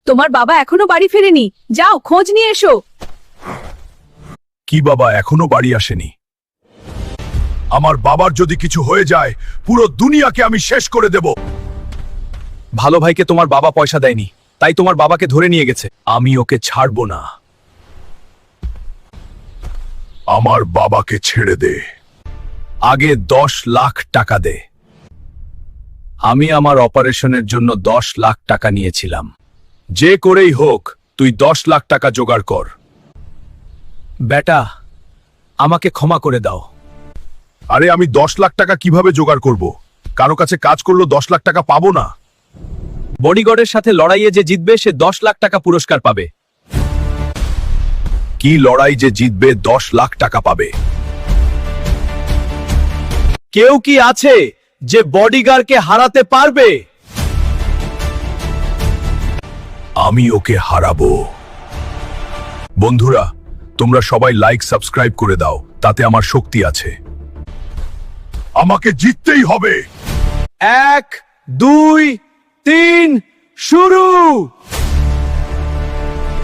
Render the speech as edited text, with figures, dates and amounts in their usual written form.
তোমার বাবা এখনো বাড়ি ফেরেনি, যাও খোঁজ নিয়ে এসো। কি বাবা এখনো বাড়ি আসেনি? আমার বাবার যদি কিছু হয়ে যায় পুরো দুনিয়াকে আমি শেষ করে দেব। ভালো ভাইকে তোমার বাবা পয়সা দেয়নি, তাই তোমার বাবাকে ধরে নিয়ে গেছে। আমি ওকে ছাড়বো না। আমার বাবাকে ছেড়ে দে। আগে 10 লাখ টাকা দে। আমি আমার অপারেশনের জন্য 10 লাখ টাকা নিয়েছিলাম। যে করেই হোক তুই 10 লাখ টাকা জোগাড় কর। বেটা, আমাকে ক্ষমা করে দাও। আরে আমি 10 লাখ টাকা কিভাবে জোগাড় করব? কারো কাছে কাজ করলো 10 লাখ টাকা পাবো না। বডিগার্ডের সাথে লড়াইয়ে যে জিতবে সে 10 লাখ টাকা পুরস্কার পাবে। কি লড়াই যে জিতবে 10 লাখ টাকা পাবে? কেউ কি আছে যে বডিগার্ডকে হারাতে পারবে? আমি ওকে হারাবো। বন্ধুরা, তোমরা সবাই লাইক সাবস্ক্রাইব করে দাও, তাতে আমার শক্তি আছে। আমাকে জিততেই হবে। 1 2 3 শুরু।